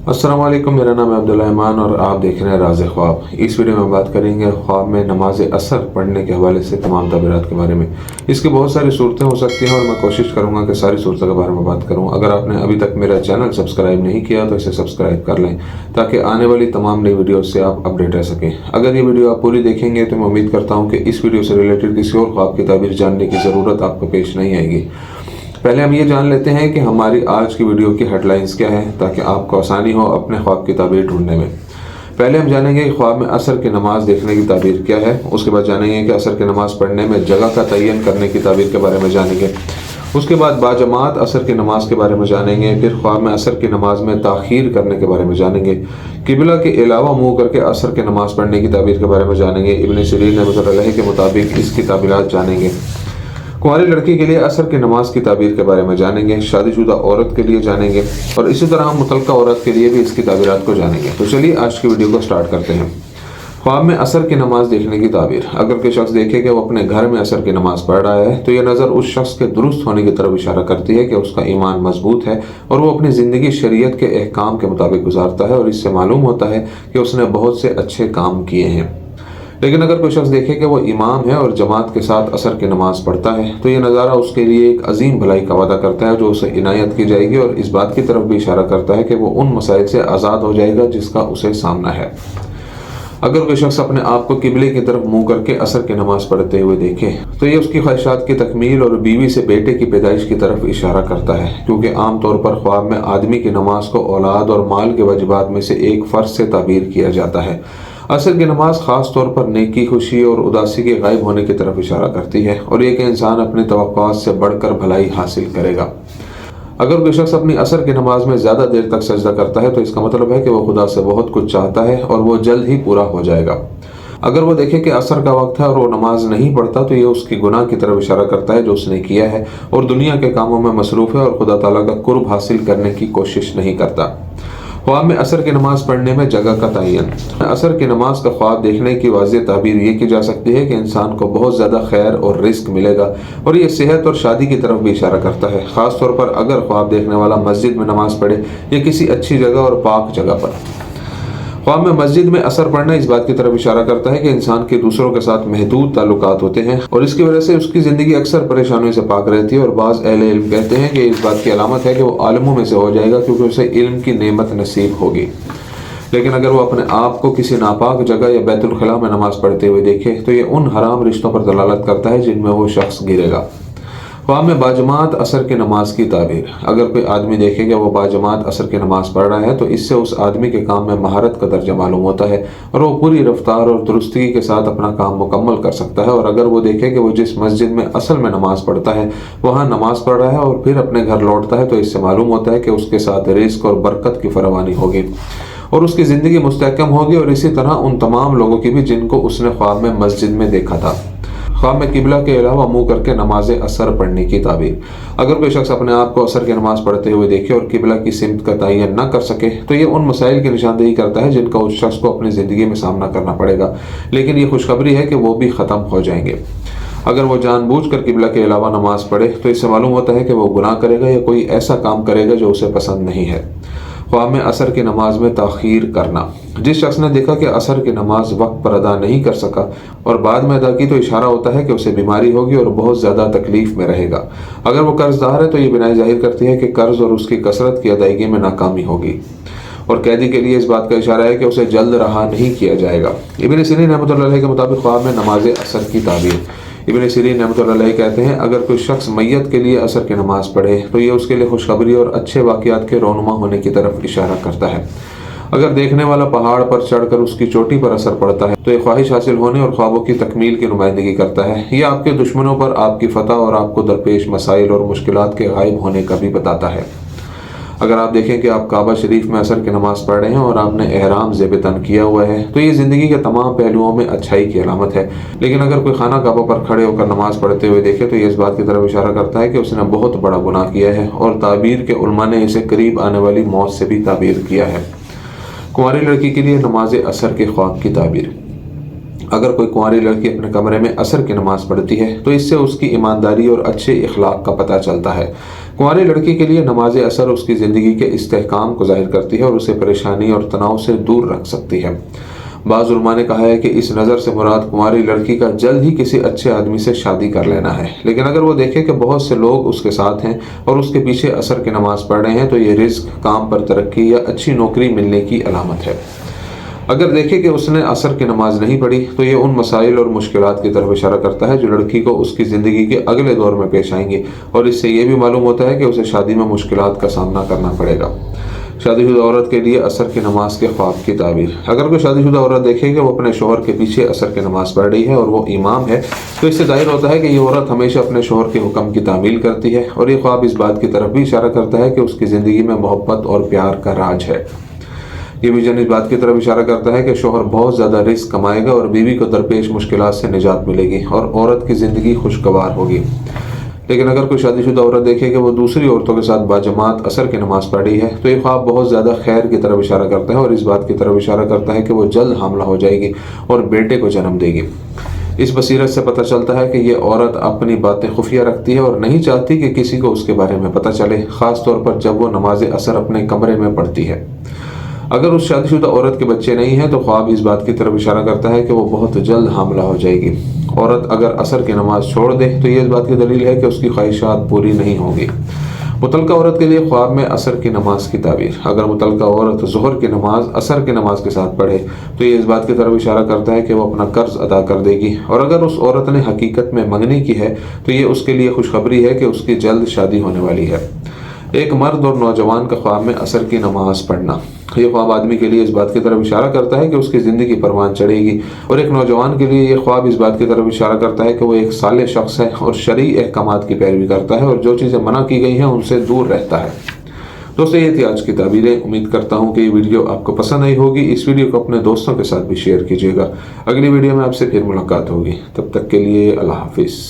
अस्सलाम वालेकुम, मेरा नाम है अब्दुल्ला ईमान और आप देख रहे हैं राज़ ख्वाब। इस वीडियो में बात करेंगे ख्वाब में नमाज असर पढ़ने के हवाले से तमाम तबीरात के बारे में। इसकी बहुत सारी सूरतें हो सकती हैं और मैं कोशिश करूंगा कि सारी सूरतों के बारे में बात करूं। अगर आपने अभी तक मेरा चैनल सब्सक्राइब नहीं किया तो इसे सब्सक्राइब कर लें ताकि आने वाली तमाम नई वीडियो से आप अपडेट रह सकें। अगर ये वीडियो आप पूरी देखेंगे तो मैं उम्मीद करता हूँ कि इस वीडियो से रिलेटेड किसी और ख्वाब की ताबीर जानने की ज़रूरत आपको पेश नहीं आएगी। पहले हम ये जान लेते हैं कि हमारी आज की वीडियो की हेडलाइंस क्या है ताकि आपको आसानी हो अपने ख्वाब की ताबीर ढूंढने में। पहले हम जानेंगे कि ख्वाब में असर की नमाज देखने की ताबीर क्या है। उसके बाद जानेंगे कि असर की नमाज पढ़ने में जगह का तयन करने की ताबीर के बारे में जानेंगे। उसके बाद बाजमात असर की नमाज के बारे में जानेंगे। फिर ख्वाब में असर की नमाज में ताखीर करने के बारे में जानेंगे। किबला के अलावा मुँह करके असर की नमाज पढ़ने की ताबीर के बारे में जानेंगे। इब्न सिरीन रहमतुल्लाह के मुताबिक इसकी ताबीरात जानेंगे। कुंवारी लड़की के लिए असर की नमाज की ताबीर के बारे में जानेंगे। शादीशुदा औरत के लिए जानेंगे और इसी तरह हम मुतल्लका औरत के लिए भी इसकी ताबीरात को जानेंगे। तो चलिए आज की वीडियो को स्टार्ट करते हैं। ख्वाब में असर की नमाज देखने की ताबीर। अगर कोई शख्स देखे कि वो अपने घर में असर की नमाज पढ़ रहा है तो यह नज़र उस शख्स के दुरुस्त होने की तरफ इशारा करती है कि उसका ईमान मजबूत है और वो अपनी ज़िंदगी शरीयत के अहकाम के मुताबिक गुजारता है और इससे मालूम होता है कि उसने बहुत से अच्छे काम किए हैं। लेकिन अगर कोई शख्स देखे कि वो इमाम है और जमात के साथ असर की नमाज पढ़ता है तो ये नज़ारा उसके लिए एक अजीम भलाई का वादा करता है जो उसे इनायत की जाएगी और इस बात की तरफ भी इशारा करता है कि वो उन मसाइल से आज़ाद हो जाएगा जिसका उसे सामना है। अगर कोई शख्स अपने आप को किबले की तरफ मुंह करके असर की नमाज पढ़ते हुए देखे तो ये उसकी ख्वाहिशात की तकमील और बीवी से बेटे की पैदाइश की तरफ इशारा करता है, क्योंकि आम तौर पर ख्वाब में आदमी की नमाज को औलाद और माल के वाजिबात में से एक फ़र्ज से ताबीर किया जाता है। असर की नमाज ख़ास तौर पर नेकी, खुशी और उदासी के गायब होने की तरफ इशारा करती है और एक इंसान अपनी तवक्कुआत से बढ़कर भलाई हासिल करेगा। अगर कोई शख्स अपनी असर की नमाज में ज़्यादा देर तक सजदा करता है तो इसका मतलब है कि वो खुदा से बहुत कुछ चाहता है और वो जल्द ही पूरा हो जाएगा। अगर वो देखे कि असर का वक्त है और वो नमाज नहीं पढ़ता तो ये उसकी गुनाह की तरफ इशारा करता है जो उसने किया है और दुनिया के कामों में मसरूफ़ है और खुदा ताला का कुर्ब हासिल करने की कोशिश नहीं करता। ख्वाब में असर की नमाज पढ़ने में जगह का तयन। असर की नमाज का ख्वाब देखने की वाज़ेह ताबीर ये की जा सकती है कि इंसान को बहुत ज़्यादा खैर और रिस्क मिलेगा और ये सेहत और शादी की तरफ भी इशारा करता है, ख़ास तौर पर अगर ख्वाब देखने वाला मस्जिद में नमाज पढ़े या किसी अच्छी जगह और पाक जगह पर। ख्वाब में मस्जिद में असर पढ़ना इस बात की तरफ इशारा करता है कि इंसान के दूसरों के साथ महदूद ताल्लुकात होते हैं और इसकी वजह से उसकी ज़िंदगी अक्सर परेशानियों से पाक रहती है और बाज़ अहले इल्म कहते हैं कि इस बात की अलामत है कि वो आलिमों में से हो जाएगा क्योंकि उसे इल्म की नेमत नसीब होगी। लेकिन अगर वो अपने आप को किसी नापाक जगह या बैतुल खला में नमाज पढ़ते हुए देखे तो ये उन हराम रिश्तों पर दलालत करता है जिनमें वो शख्स गिरेगा। ख्वाब में बाजमात असर की नमाज की ताबीर। अगर कोई आदमी देखे कि वो बाजमात असर की नमाज पढ़ रहा है तो इससे उस आदमी के काम में महारत का दर्जा मालूम होता है और वो पूरी रफ्तार और दुरुस्तगी के साथ अपना काम मुकम्मल कर सकता है। और अगर वो देखे कि वो जिस मस्जिद में असल में नमाज पढ़ता है वहाँ नमाज पढ़ रहा है और फिर अपने घर लौटता है तो इससे मालूम होता है कि उसके साथ रिस्क और बरकत की फरावानी होगी और उसकी ज़िंदगी मुस्तहकम होगी और इसी तरह उन तमाम लोगों की भी जिनको उसने ख्वाब में मस्जिद में देखा था। ख्वाब में किबला के अलावा मुँह करके नमाज असर पढ़ने की ताबीर। अगर कोई शख्स अपने आप को असर की नमाज पढ़ते हुए देखे और किबला की सिमत का तयन न कर सके तो ये उन मसाइल की निशानदेही करता है जिनका उस शख्स को अपनी ज़िंदगी में सामना करना पड़ेगा, लेकिन ये खुशखबरी है कि वो भी ख़त्म हो जाएंगे। अगर वो जानबूझकर किबला के अलावा नमाज पढ़े तो इससे मालूम होता है कि वो गुनाह करेगा या कोई ऐसा काम करेगा जो उसे पसंद नहीं है। ख्वाब में असर की नमाज में ताखीर करना। जिस शख्स ने देखा कि असर की नमाज वक्त पर अदा नहीं कर सका और बाद में अदा की तो इशारा होता है कि उसे बीमारी होगी और बहुत ज़्यादा तकलीफ में रहेगा। अगर वो कर्जदार है तो ये बिनाई जाहिर करती है कि कर्ज और उसकी कसरत की अदायगी में नाकामी होगी और कैदी के लिए इस बात का इशारा है कि उसे जल्द रहा नहीं किया जाएगा। इब्न सिरीन रहमतुल्लाह के मुताबिक ख्वाब में नमाज असर की ताबीर। इब्न सिरीन रहमतुल्लाह कहते हैं अगर कोई शख्स मैयत के लिए असर की नमाज पढ़े तो ये उसके लिए खुशखबरी और अच्छे वाक़यात के रोनुमा होने की तरफ इशारा करता है। अगर देखने वाला पहाड़ पर चढ़कर उसकी चोटी पर असर पड़ता है तो ये ख्वाहिश हासिल होने और ख्वाबों की तकमील की नुमाइंदगी करता है। ये आपके दुश्मनों पर आपकी फतह और आपको दरपेश मसाइल और मुश्किलात के गायब होने का भी बताता है। अगर आप देखें कि आप काबा शरीफ में असर की नमाज पढ़ रहे हैं और आपने एहराम ज़ेब-ए-तन किया हुआ है तो ये ज़िंदगी के तमाम पहलुओं में अच्छाई की अलामत है। लेकिन अगर कोई खाना काबा पर खड़े होकर नमाज पढ़ते हुए देखे तो ये इस बात की तरफ इशारा करता है कि उसने बहुत बड़ा गुनाह किया है और ताबीर के उलमा ने इसे करीब आने वाली मौत से भी ताबीर किया है। कुंवारी लड़की के लिए नमाज असर के ख्वाब की ताबीर। अगर कोई कुंवारी लड़की अपने कमरे में असर की नमाज पढ़ती है तो इससे उसकी ईमानदारी और अच्छे इखलाक का पता चलता है। कुंवारी लड़की के लिए नमाज असर उसकी ज़िंदगी के इस्तेहकाम को ज़ाहिर करती है और उसे परेशानी और तनाव से दूर रख सकती है। बाज़ उलमा ने कहा है कि इस नज़र से मुराद कुंवारी लड़की का जल्द ही किसी अच्छे आदमी से शादी कर लेना है, लेकिन अगर वो देखे कि बहुत से लोग उसके साथ हैं और उसके पीछे असर की नमाज़ पढ़ रहे हैं तो ये रिज़्क, काम पर तरक्की या अच्छी नौकरी मिलने की अलामत है। अगर देखे कि उसने असर की नमाज नहीं पढ़ी तो ये उन मसाइल और मुश्किलात की तरफ इशारा करता है जो लड़की को उसकी ज़िंदगी के अगले दौर में पेश आएंगी, और इससे ये भी मालूम होता है कि उसे शादी में मुश्किलात का सामना करना पड़ेगा। शादीशुदा औरत के लिए असर की नमाज के ख्वाब की ताबीर। अगर कोई शादीशुदा औरत देखे कि वो अपने शोहर के पीछे असर की नमाज पढ़ रही है और वो इमाम है, तो इससे जाहिर होता है कि ये औरत हमेशा अपने शोहर के हुक्म की तामील करती है, और ये ख्वाब इस बात की तरफ भी इशारा करता है कि उसकी ज़िंदगी में मोहब्बत और प्यार का राज है। ये विजन इस बात की तरफ इशारा करता है कि शोहर बहुत ज़्यादा रिस्क कमाएगा और बीवी को दरपेश मुश्किलात से निजात मिलेगी और औरत की ज़िंदगी खुशगवार होगी। लेकिन अगर कोई शादीशुदा औरत देखे कि वो दूसरी औरतों के साथ बाजमात असर की नमाज पढ़ी है तो ये ख्वाब बहुत ज़्यादा खैर की तरफ इशारा करता है और इस बात की तरफ इशारा करता है कि वो जल्द हामला हो जाएगी और बेटे को जन्म देगी। इस बसीरत से पता चलता है कि ये औरत अपनी बातें खुफिया रखती है और नहीं चाहती कि किसी को उसके बारे में पता चले, ख़ास तौर पर जब वो नमाज असर अपने कमरे में पढ़ती है। अगर उस शादीशुदा औरत के बच्चे नहीं हैं तो ख्वाब इस बात की तरफ इशारा करता है कि वो बहुत जल्द हामला हो जाएगी। औरत अगर असर की नमाज छोड़ दे तो ये इस बात की दलील है कि उसकी ख्वाहिशात पूरी नहीं होंगी। मुतल्लका औरत के लिए ख्वाब में असर की नमाज की ताबीर। अगर मुतल्लका औरत ज़ोहर की नमाज असर की नमाज के साथ पढ़े तो ये इस बात की तरफ इशारा करता है कि वो अपना कर्ज अदा कर देगी, और अगर उस औरत ने हकीकत में मंगनी की है तो ये उसके लिए खुशखबरी है कि उसकी जल्द शादी होने वाली है। एक मर्द और नौजवान का ख्वाब में असर की नमाज पढ़ना। ये ख्वाब आदमी के लिए इस बात की तरफ इशारा करता है कि उसकी ज़िंदगी परवान चढ़ेगी, और एक नौजवान के लिए ये ख्वाब इस बात की तरफ इशारा करता है कि वो एक साले शख्स है और शरई अहकामात की पैरवी करता है और जो चीज़ें मना की गई हैं उनसे दूर रहता है। दोस्तों, ये थी आज की ताबीरें। उम्मीद करता हूँ कि ये वीडियो आपको पसंद आई होगी। इस वीडियो को अपने दोस्तों के साथ भी शेयर कीजिएगा। अगली वीडियो में आपसे फिर मुलाकात होगी, तब तक के लिए अल्लाह हाफिज़।